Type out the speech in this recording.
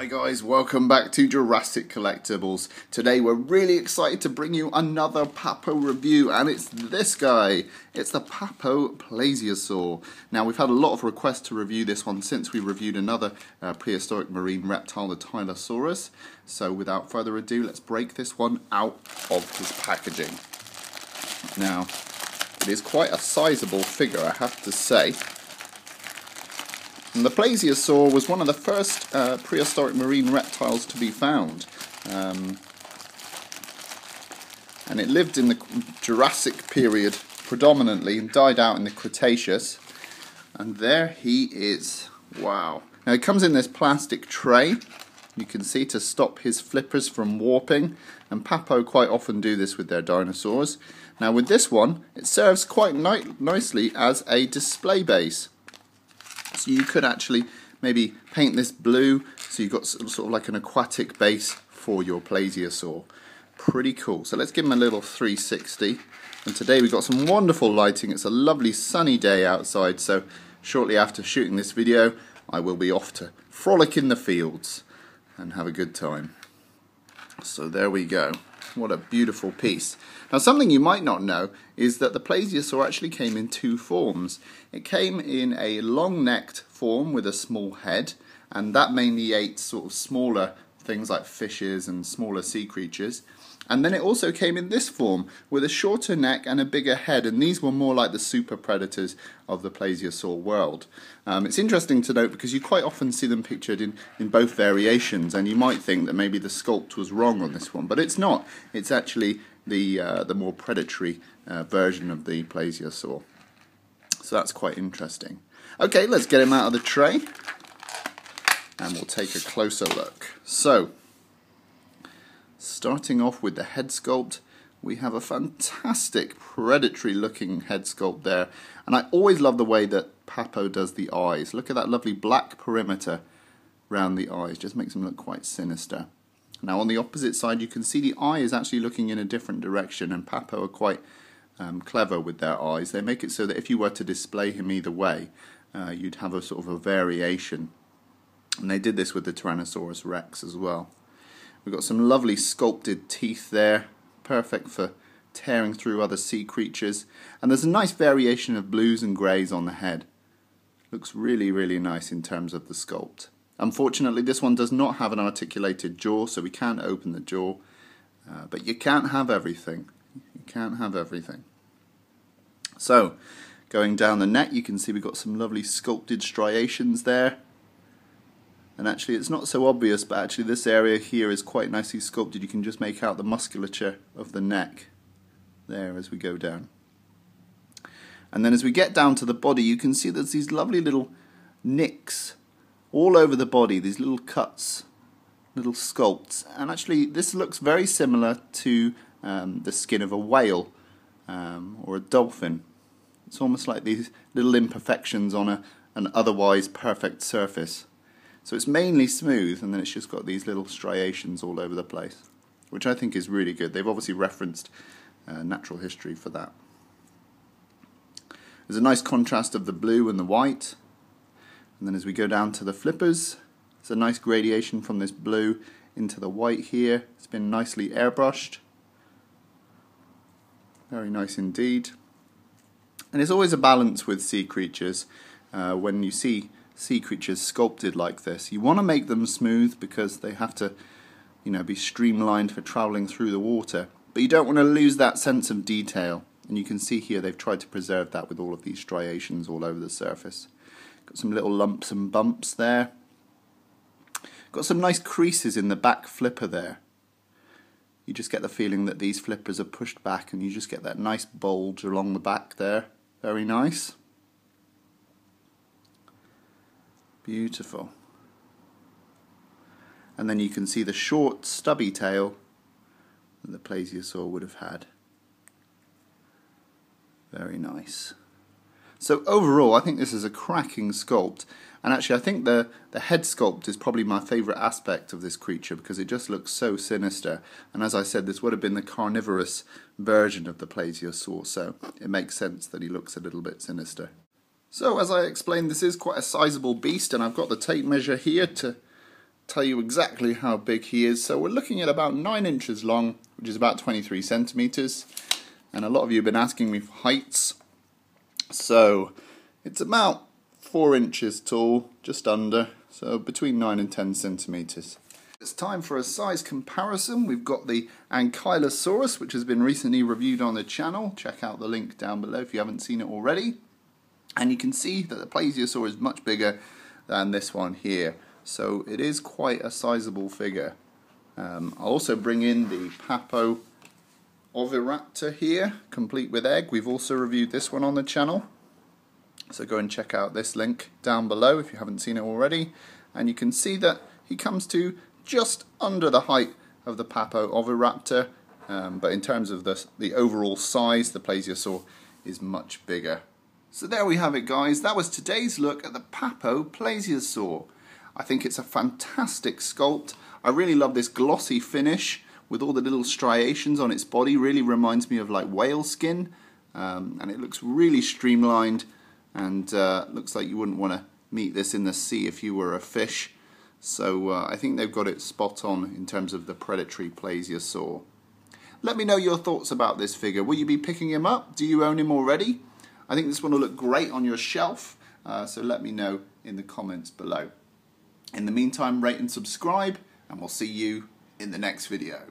Hi guys, welcome back to Jurassic Collectibles. Today we're really excited to bring you another Papo review, and it's this guy. It's the Papo plesiosaur. Now we've had a lot of requests to review this one since we reviewed another prehistoric marine reptile, the Untitled. So without further ado, let's break this one out of his packaging. Now, it is quite a sizable figure, I have to say. And the plesiosaur was one of the first prehistoric marine reptiles to be found. And it lived in the Jurassic period predominantly and died out in the Cretaceous. And there he is. Wow. Now it comes in this plastic tray, you can see, to stop his flippers from warping. And Papo quite often do this with their dinosaurs. Now with this one, it serves quite nicely as a display base. So you could actually maybe paint this blue, so you've got sort of like an aquatic base for your plesiosaur. Pretty cool. So let's give him a little 360. And today we've got some wonderful lighting. It's a lovely sunny day outside, so shortly after shooting this video, I will be off to frolic in the fields and have a good time. So there we go. What a beautiful piece. Now something you might not know is that the plesiosaur actually came in two forms. It came in a long-necked form with a small head, and that mainly ate sort of smaller things like fishes and smaller sea creatures. And then it also came in this form with a shorter neck and a bigger head, and these were more like the super predators of the plesiosaur world. It's interesting to note because you quite often see them pictured in both variations, and you might think that maybe the sculpt was wrong on this one, but it's not. It's actually the more predatory version of the plesiosaur. So that's quite interesting. Okay, let's get him out of the tray and we'll take a closer look. So, starting off with the head sculpt, we have a fantastic predatory looking head sculpt there. And I always love the way that Papo does the eyes. Look at that lovely black perimeter around the eyes, just makes them look quite sinister. Now on the opposite side you can see the eye is actually looking in a different direction, and Papo are quite clever with their eyes. They make it so that if you were to display him either way, you'd have a sort of a variation. And they did this with the Tyrannosaurus Rex as well. We've got some lovely sculpted teeth there, perfect for tearing through other sea creatures. And there's a nice variation of blues and greys on the head. Looks really, really nice in terms of the sculpt. Unfortunately, this one does not have an articulated jaw, so we can't open the jaw. But you can't have everything. You can't have everything. So, going down the neck, you can see we've got some lovely sculpted striations there. And actually it's not so obvious, but actually this area here is quite nicely sculpted. You can just make out the musculature of the neck there as we go down. And then as we get down to the body, you can see there's these lovely little nicks all over the body, these little cuts, little sculpts. And actually this looks very similar to the skin of a whale or a dolphin. It's almost like these little imperfections on an otherwise perfect surface. So it's mainly smooth, and then it's just got these little striations all over the place, which I think is really good. They've obviously referenced natural history for that. There's a nice contrast of the blue and the white. And then as we go down to the flippers, there's a nice gradation from this blue into the white here. It's been nicely airbrushed. Very nice indeed. And it's always a balance with sea creatures. When you see sea creatures sculpted like this, you want to make them smooth because they have to, be streamlined for travelling through the water, but you don't want to lose that sense of detail. And you can see here they've tried to preserve that with all of these striations all over the surface. Got some little lumps and bumps there. Got some nice creases in the back flipper there. You just get the feeling that these flippers are pushed back, and you just get that nice bulge along the back there. Very nice. Beautiful. And then you can see the short, stubby tail that the plesiosaur would have had. Very nice. So overall, I think this is a cracking sculpt. And actually, I think the head sculpt is probably my favourite aspect of this creature because it just looks so sinister. And as I said, this would have been the carnivorous version of the plesiosaur, so it makes sense that he looks a little bit sinister. So as I explained, this is quite a sizable beast, and I've got the tape measure here to tell you exactly how big he is. So we're looking at about 9 inches long, which is about 23 centimeters. And a lot of you have been asking me for heights. So it's about 4 inches tall, just under, so between 9 and 10 centimeters. It's time for a size comparison. We've got the Ankylosaurus, which has been recently reviewed on the channel. Check out the link down below if you haven't seen it already. And you can see that the plesiosaur is much bigger than this one here. So it is quite a sizable figure. I'll also bring in the Papo oviraptor here, complete with egg. We've also reviewed this one on the channel. So go and check out this link down below if you haven't seen it already. And you can see that he comes to just under the height of the Papo oviraptor, but in terms of the overall size, the plesiosaur is much bigger. So there we have it, guys. That was today's look at the Papo plesiosaur. I think it's a fantastic sculpt. I really love this glossy finish with all the little striations on its body. Really reminds me of like whale skin, and it looks really streamlined, and looks like you wouldn't want to meet this in the sea if you were a fish. So I think they've got it spot on in terms of the predatory plesiosaur. Let me know your thoughts about this figure. Will you be picking him up? Do you own him already? I think this one will look great on your shelf, so let me know in the comments below. In the meantime, rate and subscribe, and we'll see you in the next video.